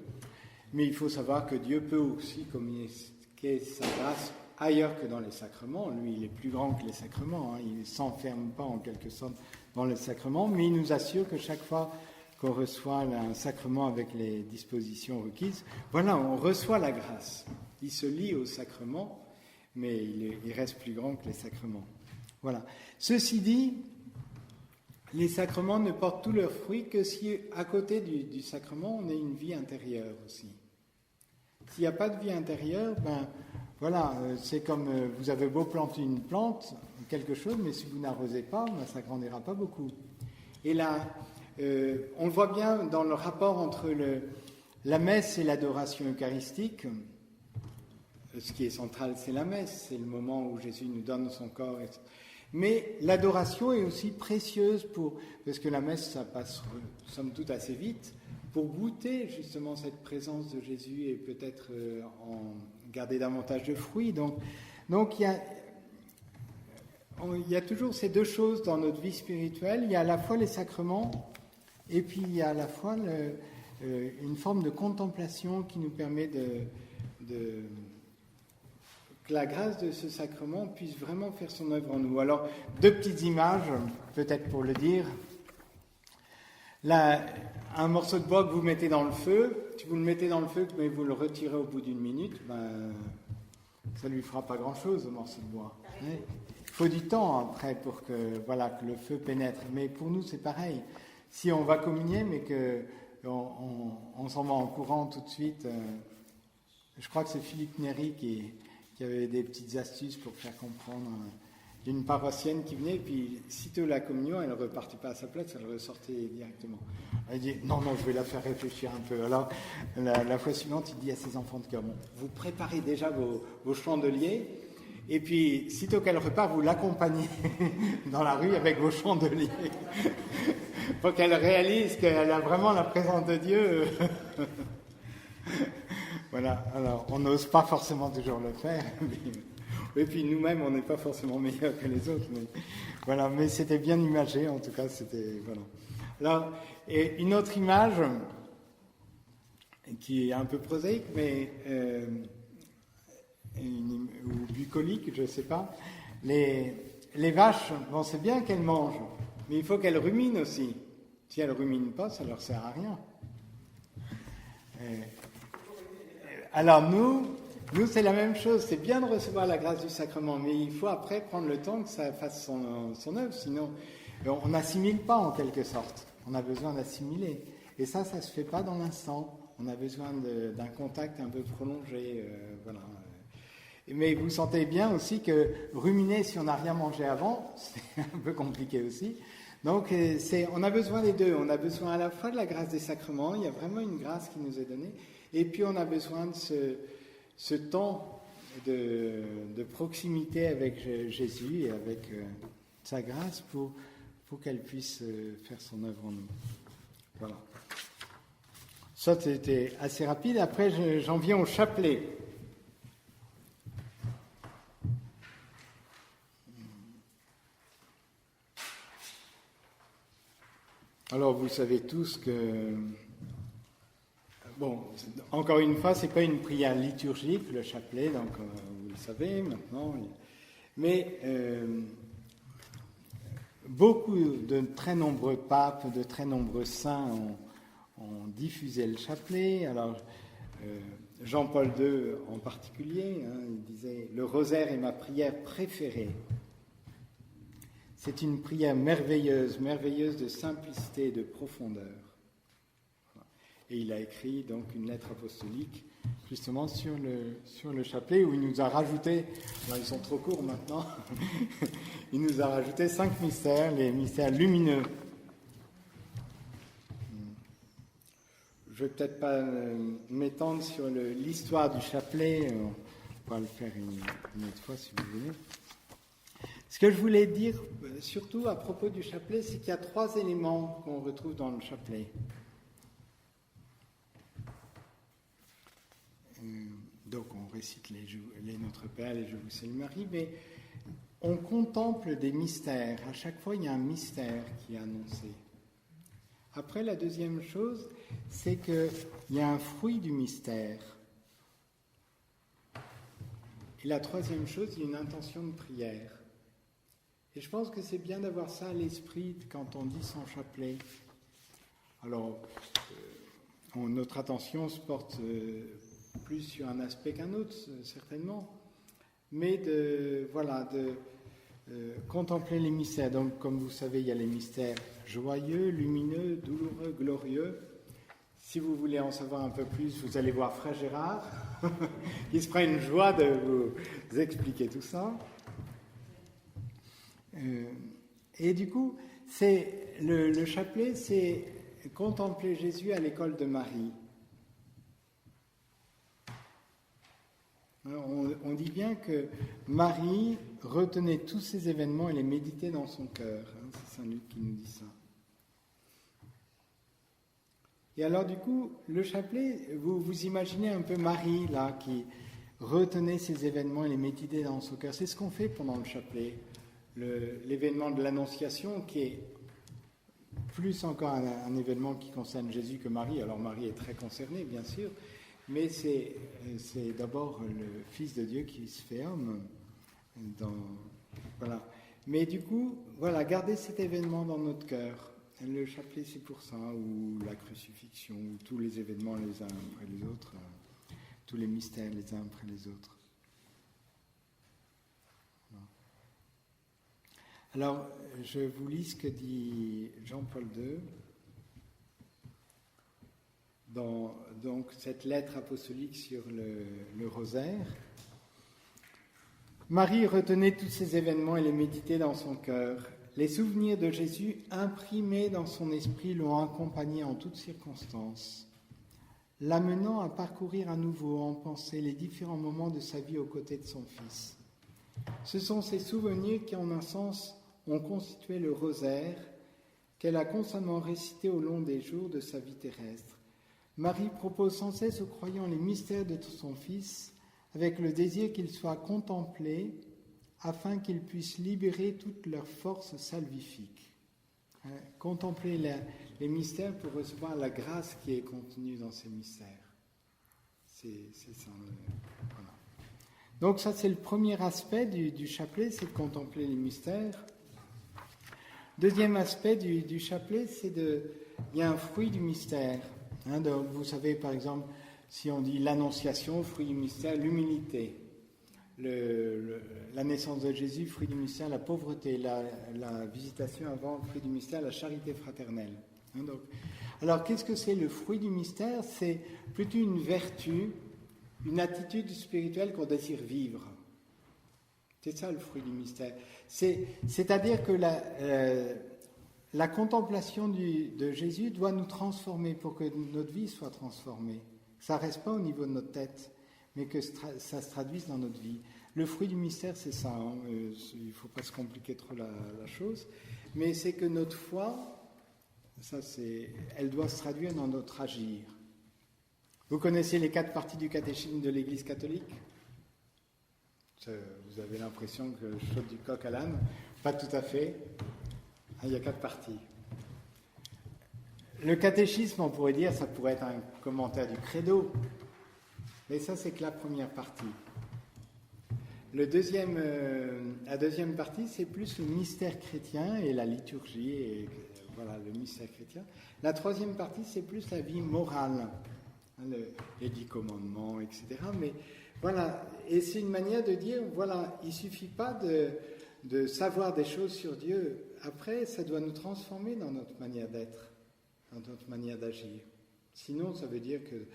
Mais il faut savoir que Dieu peut aussi communiquer sa grâce ailleurs que dans les sacrements. Lui, il est plus grand que les sacrements. Hein. Il ne s'enferme pas en quelque sorte dans les sacrements, mais il nous assure que chaque fois qu'on reçoit un sacrement avec les dispositions requises, voilà, on reçoit la grâce. Il se lie au sacrement, mais il reste plus grand que les sacrements. Voilà. Ceci dit, les sacrements ne portent tous leurs fruits que si, à côté du sacrement, on a une vie intérieure aussi. S'il n'y a pas de vie intérieure, voilà, c'est comme vous avez beau planter une plante, quelque chose, mais si vous n'arrosez pas, ça ne grandira pas beaucoup. Et là, on le voit bien dans le rapport entre la messe et l'adoration eucharistique. Ce qui est central, c'est la messe, c'est le moment où Jésus nous donne son corps. Mais l'adoration est aussi précieuse parce que la messe, ça passe, somme toute, assez vite, pour goûter justement cette présence de Jésus et peut-être en garder davantage de fruits. Donc il y a toujours ces deux choses dans notre vie spirituelle. Il y a à la fois les sacrements, Et puis il y a à la fois une forme de contemplation qui nous permet que la grâce de ce sacrement puisse vraiment faire son œuvre en nous. Alors, 2 petites images, peut-être pour le dire. Là, un morceau de bois que vous mettez dans le feu, si vous le mettez dans le feu, mais vous le retirez au bout d'1 minute, ça ne lui fera pas grand-chose, ce morceau de bois. Il faut du temps après pour que le feu pénètre. Mais pour nous, c'est pareil. Si on va communier, mais qu'on s'en va en courant tout de suite, je crois que c'est Philippe Néry qui avait des petites astuces pour faire comprendre. D'une paroissienne qui venait, puis sitôt la communion, elle ne repartait pas à sa place, elle ressortait directement. Elle dit, non, je vais la faire réfléchir un peu. Alors, la fois suivante, il dit à ses enfants de cœur, bon, vous préparez déjà vos chandeliers, et puis, sitôt qu'elle repart, vous l'accompagnez dans la rue avec vos chandeliers, pour qu'elle réalise qu'elle a vraiment la présence de Dieu. Voilà, alors, on n'ose pas forcément toujours le faire, et puis nous-mêmes, on n'est pas forcément meilleurs que les autres. Mais c'était bien imagé, en tout cas, c'était... Voilà. Alors, et une autre image, qui est un peu prosaïque, mais... ou bucolique, je ne sais pas. Les vaches, c'est bien qu'elles mangent, mais il faut qu'elles ruminent aussi. Si elles ne ruminent pas, ça ne leur sert à rien. Alors nous, c'est la même chose. C'est bien de recevoir la grâce du sacrement, mais il faut après prendre le temps que ça fasse son œuvre. Sinon, on n'assimile pas en quelque sorte. On a besoin d'assimiler. Et ça ne se fait pas dans l'instant. On a besoin d'un contact un peu prolongé. Mais vous sentez bien aussi que ruminer si on n'a rien mangé avant, c'est un peu compliqué aussi. Donc, on a besoin des deux. On a besoin à la fois de la grâce des sacrements. Il y a vraiment une grâce qui nous est donnée. Et puis, on a besoin de ce temps de proximité avec Jésus et avec sa grâce pour qu'elle puisse faire son œuvre en nous. Voilà. Ça, c'était assez rapide. Après, j'en viens au chapelet. Alors, vous savez tous que... Bon, encore une fois, ce n'est pas une prière liturgique, le chapelet, donc vous le savez maintenant. Mais beaucoup de très nombreux papes, de très nombreux saints ont diffusé le chapelet. Alors, Jean-Paul II en particulier, il disait « Le rosaire est ma prière préférée. C'est une prière merveilleuse de simplicité et de profondeur. » Et il a écrit donc une lettre apostolique justement sur le chapelet où il nous a rajouté, alors ils sont trop courts maintenant, il nous a rajouté 5 mystères, les mystères lumineux. Je ne vais peut-être pas m'étendre sur l'histoire du chapelet, on pourra le faire une autre fois si vous voulez. Ce que je voulais dire, surtout à propos du chapelet, c'est qu'il y a 3 éléments qu'on retrouve dans le chapelet. Donc on récite les Notre Père, les Je vous salue Marie, mais on contemple des mystères. À chaque fois, il y a un mystère qui est annoncé. Après, la deuxième chose, c'est qu'il y a un fruit du mystère. Et la troisième chose, il y a une intention de prière. Et je pense que c'est bien d'avoir ça à l'esprit quand on dit son chapelet. Alors, notre attention se porte plus sur un aspect qu'un autre, certainement, mais de contempler les mystères. Donc, comme vous savez, il y a les mystères joyeux, lumineux, douloureux, glorieux. Si vous voulez en savoir un peu plus, vous allez voir Frère Gérard, qui se fera une joie de vous expliquer tout ça. Et du coup, le chapelet, c'est contempler Jésus à l'école de Marie. Alors, on dit bien que Marie retenait tous ces événements et les méditait dans son cœur. C'est Saint Luc qui nous dit ça. Et alors du coup, le chapelet, vous imaginez un peu Marie, là, qui retenait ces événements et les méditait dans son cœur. C'est ce qu'on fait pendant le chapelet. L'événement de l'Annonciation qui est plus encore un événement qui concerne Jésus que Marie. Alors Marie est très concernée, bien sûr, mais c'est d'abord le Fils de Dieu qui se fait homme. Voilà. Mais du coup, voilà, gardez cet événement dans notre cœur. Le chapelet, c'est pour ça, ou la crucifixion, ou tous les événements les uns après les autres, tous les mystères les uns après les autres. Alors, je vous lis ce que dit Jean-Paul II dans donc, cette lettre apostolique sur le rosaire. Marie retenait tous ces événements et les méditait dans son cœur. Les souvenirs de Jésus imprimés dans son esprit l'ont accompagné en toutes circonstances, l'amenant à parcourir à nouveau en pensée les différents moments de sa vie aux côtés de son Fils. Ce sont ces souvenirs qui, en un sens, ont constitué le rosaire qu'elle a constamment récité au long des jours de sa vie terrestre. Marie propose sans cesse aux croyants les mystères de son Fils, avec le désir qu'ils soient contemplés, afin qu'ils puissent libérer toute leur force salvifique. Contempler les mystères pour recevoir la grâce qui est contenue dans ces mystères. C'est ça. Voilà. Donc ça, c'est le premier aspect du chapelet, c'est de contempler les mystères. Deuxième aspect du chapelet, il y a un fruit du mystère. Donc vous savez, par exemple, si on dit l'annonciation, fruit du mystère, l'humilité. La naissance de Jésus, fruit du mystère, la pauvreté, la visitation avant, fruit du mystère, la charité fraternelle. Donc, alors, qu'est-ce que c'est le fruit du mystère? C'est plutôt une vertu, une attitude spirituelle qu'on désire vivre. C'est ça le fruit du mystère. C'est-à-dire que la contemplation de Jésus doit nous transformer pour que notre vie soit transformée. Ça ne reste pas au niveau de notre tête, mais que ça se traduise dans notre vie. Le fruit du mystère, c'est ça. Il ne faut pas se compliquer trop la chose. Mais c'est que notre foi, elle doit se traduire dans notre agir. Vous connaissez les 4 parties du catéchisme de l'Église catholique? Vous avez l'impression que je saute du coq à l'âne? Pas tout à fait. Il y a 4 parties. Le catéchisme, on pourrait dire, ça pourrait être un commentaire du credo. Mais ça, c'est que la première partie. La deuxième partie, c'est plus le mystère chrétien et la liturgie, et voilà, le mystère chrétien. La troisième partie, c'est plus la vie morale, les 10 commandements, etc. Mais voilà, et c'est une manière de dire, voilà, il ne suffit pas de savoir des choses sur Dieu. Après, ça doit nous transformer dans notre manière d'être, dans notre manière d'agir. Sinon, ça veut dire que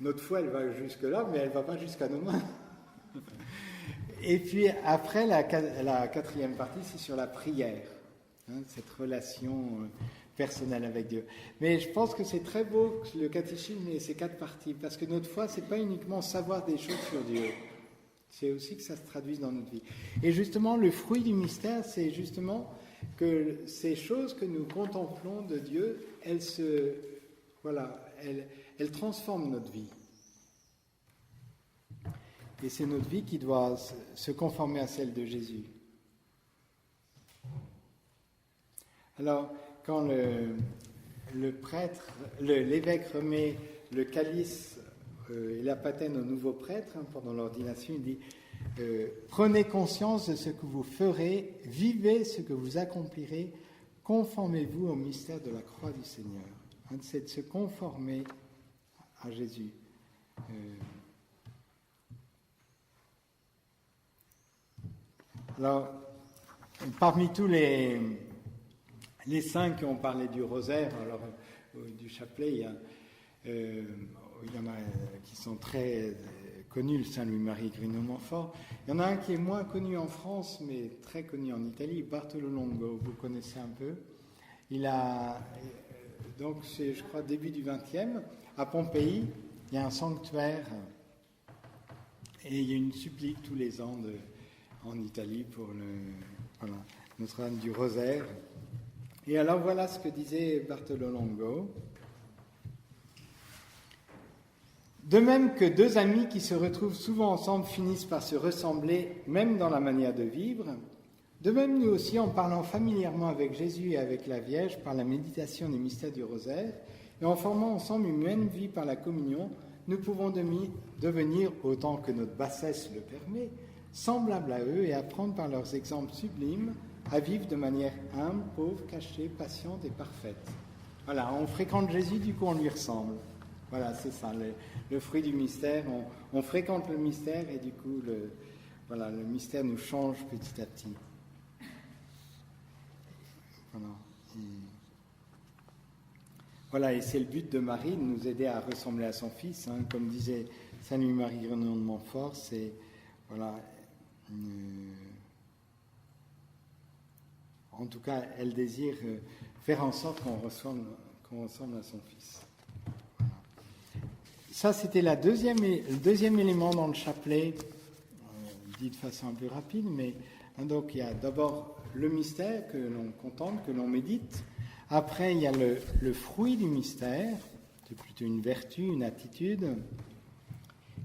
notre foi, elle va jusque-là, mais elle ne va pas jusqu'à nos mains. Et puis après, la quatrième partie, c'est sur la prière, cette relation personnelle avec Dieu. Mais je pense que c'est très beau que le catéchisme ait ces 4 parties, parce que notre foi, c'est pas uniquement savoir des choses sur Dieu, c'est aussi que ça se traduise dans notre vie. Et justement, le fruit du mystère, c'est justement que ces choses que nous contemplons de Dieu, elles transforment notre vie. Et c'est notre vie qui doit se conformer à celle de Jésus. Alors, quand l'évêque remet le calice et la patène au nouveau prêtre pendant l'ordination, il dit « Prenez conscience de ce que vous ferez, vivez ce que vous accomplirez, conformez-vous au mystère de la croix du Seigneur. » C'est de se conformer à Jésus. Alors, parmi tous les saints qui ont parlé du rosaire, alors du chapelet, il y en a qui sont très connus, le Saint Louis-Marie Grignon-Montfort. Il y en a un qui est moins connu en France, mais très connu en Italie, Bartolo Longo, vous connaissez un peu. Il a, donc c'est, je crois, début du XXe, à Pompéi, il y a un sanctuaire, et il y a une supplique tous les ans en Italie pour Notre-Dame du Rosaire. Et alors voilà ce que disait Bartolo Longo. De même que 2 amis qui se retrouvent souvent ensemble finissent par se ressembler, même dans la manière de vivre, De même, nous aussi, en parlant familièrement avec Jésus et avec la Vierge par la méditation des mystères du rosaire, et en formant ensemble une même vie par la communion, nous pouvons devenir, autant que notre bassesse le permet, semblables à eux et apprendre par leurs exemples sublimes à vivre de manière humble, pauvre, cachée, patiente et parfaite. Voilà, on fréquente Jésus, du coup on lui ressemble. Voilà, c'est ça, le fruit du mystère. On fréquente le mystère et du coup, le mystère nous change petit à petit. Voilà, et c'est le but de Marie, de nous aider à ressembler à son Fils. Hein, comme disait Saint Louis-Marie Grignon de Montfort, c'est... Voilà, en tout cas, elle désire faire en sorte qu'on ressemble à son Fils. Voilà. Ça, c'était le deuxième élément dans le chapelet, dit de façon un peu rapide, mais donc il y a d'abord le mystère que l'on contemple, que l'on médite. Après, il y a le fruit du mystère, c'est plutôt une vertu, une attitude.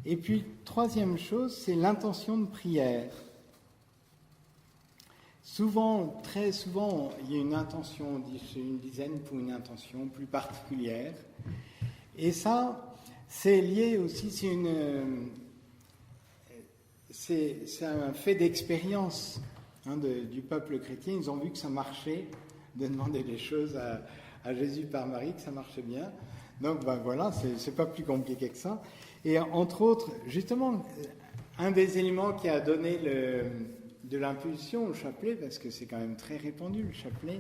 Et puis, troisième chose, c'est l'intention de prière. Très souvent, il y a une intention, on dit chez une dizaine pour une intention plus particulière. Et ça, c'est lié aussi, c'est un fait d'expérience du peuple chrétien. Ils ont vu que ça marchait, de demander des choses à Jésus par Marie, que ça marchait bien. Donc voilà, c'est pas plus compliqué que ça. Et entre autres, justement, un des éléments qui a donné de l'impulsion au chapelet, parce que c'est quand même très répandu le chapelet.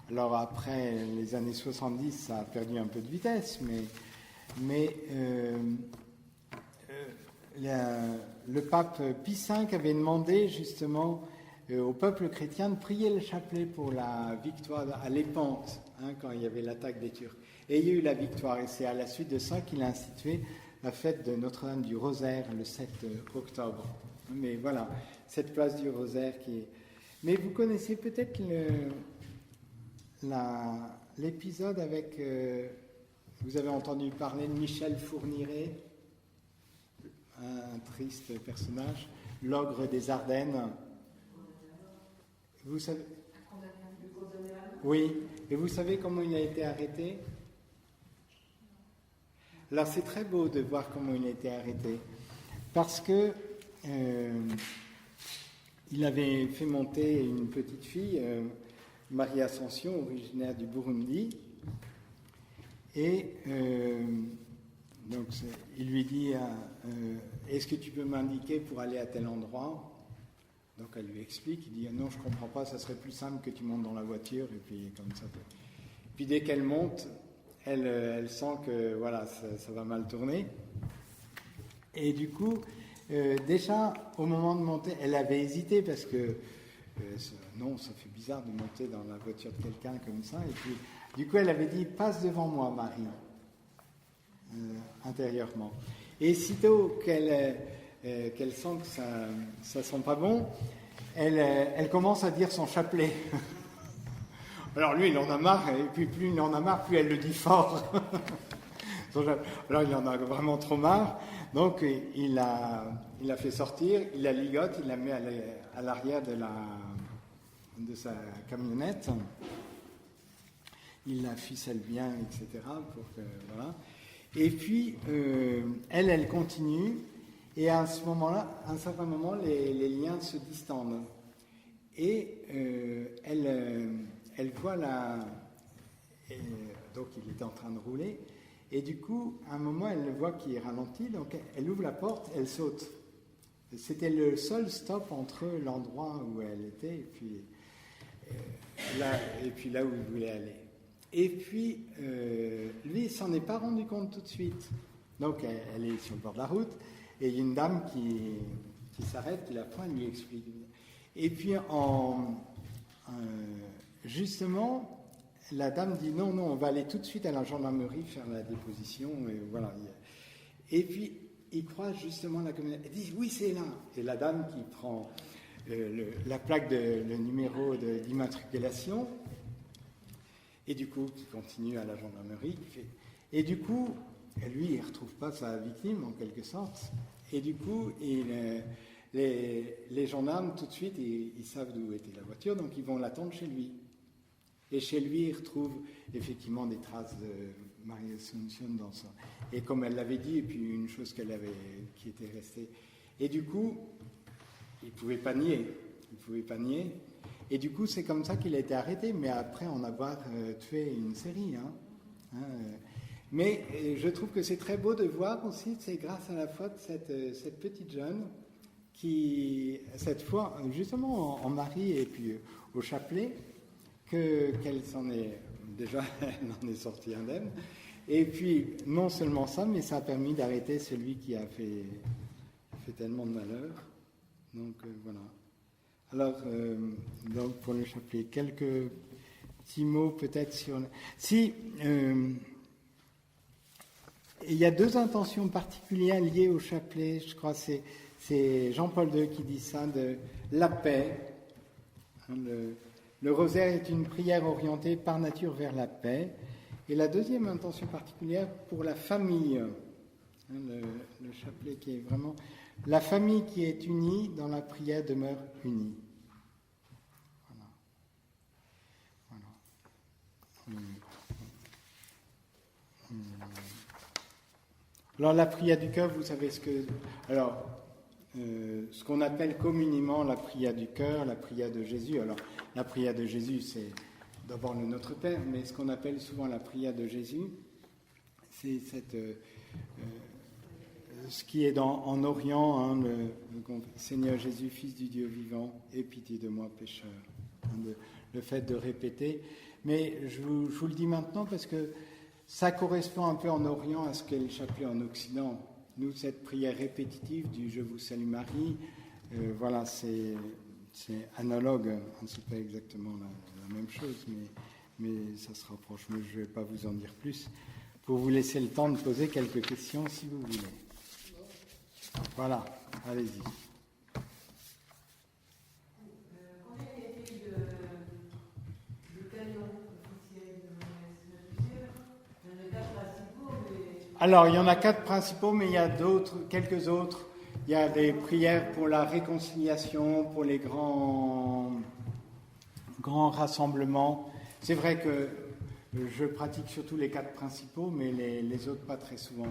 Alors après les années 70, ça a perdu un peu de vitesse, mais le pape Pie V avait demandé justement au peuple chrétien de prier le chapelet pour la victoire à l'Épante, quand il y avait l'attaque des Turcs. Et il y a eu la victoire, et c'est à la suite de ça qu'il a institué la fête de Notre-Dame du Rosaire le 7 octobre. Mais voilà, cette place du Rosaire qui est... Mais vous connaissez peut-être l'épisode avec... vous avez entendu parler de Michel Fourniret, un triste personnage, l'ogre des Ardennes. Vous savez... Oui, et vous savez comment il a été arrêté? Alors c'est très beau de voir comment il a été arrêté, parce que il avait fait monter une petite fille, Marie Ascension, originaire du Burundi, et donc il lui dit est-ce que tu peux m'indiquer pour aller à tel endroit? Donc elle lui explique, il dit non, je ne comprends pas, ça serait plus simple que tu montes dans la voiture, et puis comme ça. Puis dès qu'elle monte, elle sent que voilà, ça va mal tourner. Et du coup, déjà, au moment de monter, elle avait hésité parce que non, ça fait bizarre de monter dans la voiture de quelqu'un comme ça. Et puis, du coup, elle avait dit passe devant moi, Marie, intérieurement. Et sitôt qu'elle sent que ça sent pas bon, elle commence à dire son chapelet. Alors lui, il en a marre, et puis plus il en a marre, plus elle le dit fort. Alors il en a vraiment trop marre, donc il la fait sortir, il la ligote, il la met à l'arrière de sa camionnette, il la ficelle bien, etc. Pour que, voilà. Et puis elle continue, et à ce moment-là, à un certain moment, les liens se distendent. Et elle voit donc il était en train de rouler, et du coup, à un moment, elle le voit qui est ralenti, donc elle ouvre la porte, elle saute. C'était le seul stop entre l'endroit où elle était et puis là où il voulait aller. Et puis, lui, il s'en est pas rendu compte tout de suite. Donc, elle est sur le bord de la route, et il y a une dame qui s'arrête, qui la prend, elle lui explique. Et puis, justement, la dame dit non, on va aller tout de suite à la gendarmerie faire la déposition, et voilà. Et puis, il croise justement la camionnette, elle dit oui, c'est là. Et la dame qui prend la plaque, le numéro d'immatriculation, et du coup, qui continue à la gendarmerie, et du coup, lui, il ne retrouve pas sa victime, en quelque sorte, et du coup, il les gendarmes, tout de suite, ils savent d'où était la voiture, donc ils vont l'attendre chez lui. Et chez lui, ils retrouvent effectivement des traces de Marie Assumption dans ça. Et comme elle l'avait dit, et puis une chose qui était restée. Et du coup, il ne pouvait pas nier. Et du coup, c'est comme ça qu'il a été arrêté, mais après en avoir tué une série. Mais je trouve que c'est très beau de voir aussi, c'est grâce à la foi de cette petite jeune qui, cette fois, justement en Marie et puis au chapelet, qu'elle s'en est, déjà, elle en est sortie indemne. Et puis, non seulement ça, mais ça a permis d'arrêter celui qui a fait tellement de malheur. Donc, voilà. Alors, donc pour le chapelet, quelques petits mots peut-être sur... Si, il y a deux intentions particulières liées au chapelet, je crois, c'est Jean-Paul II qui dit ça, de la paix. Le rosaire est une prière orientée par nature vers la paix. Et la deuxième intention particulière pour la famille. Le chapelet qui est vraiment... La famille qui est unie dans la prière demeure unie. Voilà. Alors la prière du cœur, vous savez ce que... Alors, ce qu'on appelle communément la prière du cœur, la prière de Jésus. Alors, la prière de Jésus, c'est d'abord le Notre Père, mais ce qu'on appelle souvent la prière de Jésus, c'est ce qui est en Orient, le Seigneur Jésus, Fils du Dieu vivant, aie pitié de moi, pécheur. Le fait de répéter. Mais je vous le dis maintenant parce que ça correspond un peu en Orient à ce qu'est le chapelet en Occident. Nous, cette prière répétitive du « Je vous salue Marie », voilà, c'est analogue. C'est pas exactement la même chose, mais ça se rapproche. Mais je ne vais pas vous en dire plus pour vous laisser le temps de poser quelques questions si vous voulez. Voilà, allez-y. Alors, il y en a 4 principaux, mais il y a quelques autres. Il y a des prières pour la réconciliation, pour les grands rassemblements. C'est vrai que je pratique surtout les 4 principaux, mais les autres pas très souvent.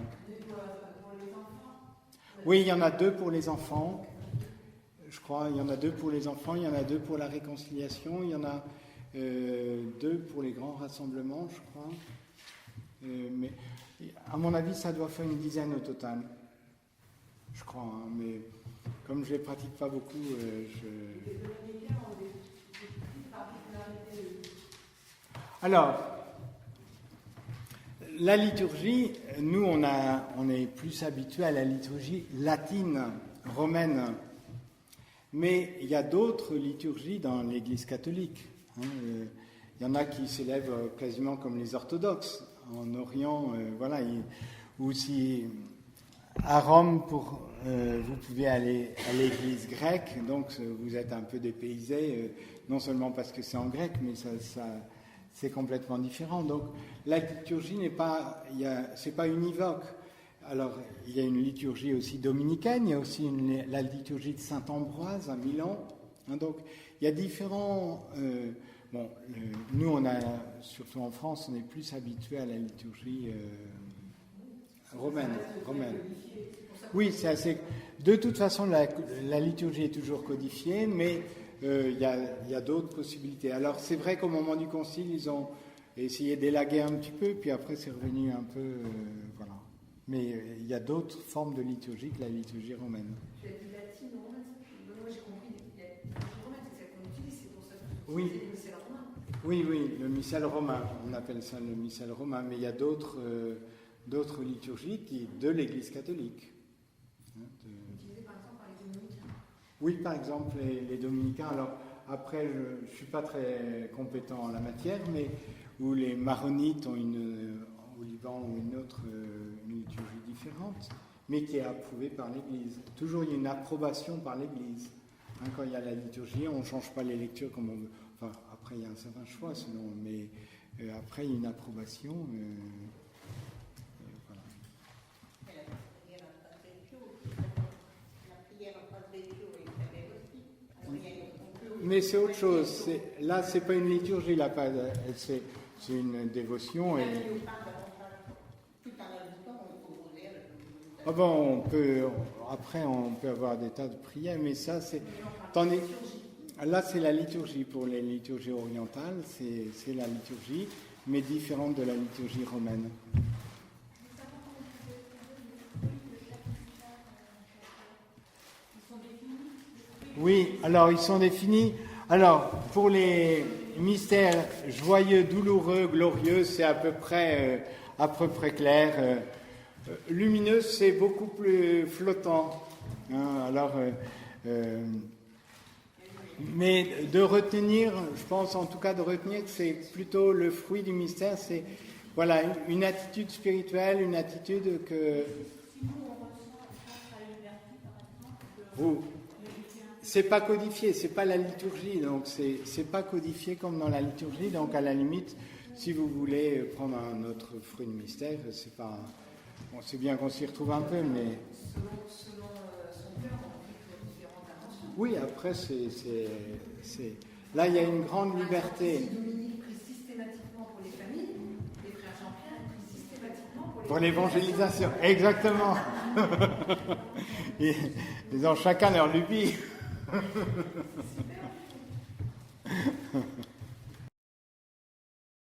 Oui, il y en a 2 pour les enfants. Je crois, il y en a 2 pour les enfants, il y en a 2 pour la réconciliation, il y en a 2 pour les grands rassemblements, je crois. Mais à mon avis, ça doit faire une dizaine au total. Je crois, hein, mais comme je ne les pratique pas beaucoup, Alors, la liturgie, nous, on est plus habitués à la liturgie latine, romaine. Mais il y a d'autres liturgies dans l'Église catholique. Il y en a qui s'élèvent quasiment comme les orthodoxes. En Orient, voilà, ou si à Rome, vous pouvez aller à l'église grecque, donc vous êtes un peu dépaysé, non seulement parce que c'est en grec, mais c'est complètement différent. Donc la liturgie c'est pas univoque. Alors il y a une liturgie aussi dominicaine, il y a aussi la liturgie de Saint Ambroise à Milan. Donc il y a différents... nous, surtout en France, on est plus habitués à la liturgie romaine. Oui, c'est assez... De toute façon, la liturgie est toujours codifiée, mais il y a d'autres possibilités. Alors, c'est vrai qu'au moment du Concile, ils ont essayé d'élaguer un petit peu, puis après, c'est revenu un peu... voilà. Mais il y a d'autres formes de liturgie que la liturgie romaine. Tu as dit latine, romaine. Moi, j'ai compris. La liturgie romaine, c'est celle qu'on utilise, c'est pour ça que oui. C'est le missel romain. Oui, le missel romain. On appelle ça le missel romain. Mais il y a d'autres liturgies de l'Église catholique. Utilisées par exemple par les dominicains. Oui, par exemple, les dominicains. Alors, après, je ne suis pas très compétent en la matière, mais où les maronites ont au Liban ou une autre une liturgie différente, mais qui est approuvée par l'Église. Toujours, il y a une approbation par l'Église. Quand il y a la liturgie, on ne change pas les lectures comme on veut. Enfin, après, il y a un certain choix, sinon, mais après, il y a une approbation. Voilà. La prière al Padre Pio Mais c'est autre chose. Là, c'est pas une liturgie, là, c'est une dévotion. Et... Ah bon, après, on peut avoir des tas de prières, mais ça, c'est... Là, c'est la liturgie. Pour les liturgies orientales, c'est la liturgie, mais différente de la liturgie romaine. Oui, alors ils sont définis. Alors, pour les mystères joyeux, douloureux, glorieux, c'est à peu près clair. Lumineux, c'est beaucoup plus flottant. Hein, mais de retenir, je pense en tout cas de retenir que c'est plutôt le fruit du mystère, c'est voilà, une attitude spirituelle, une attitude que... C'est pas codifié, c'est pas la liturgie, donc c'est pas codifié comme dans la liturgie, donc à la limite, si vous voulez prendre un autre fruit de mystère, c'est pas... Bon, c'est bien qu'on s'y retrouve un peu, mais... Selon son cœur, on fait différentes intentions. Oui, après, là, il y a une grande liberté. Si Dominique prie systématiquement pour les familles, les frères Jean-Pierre prient systématiquement pour l'évangélisation. Exactement. Ils ont chacun leur lubie. Super.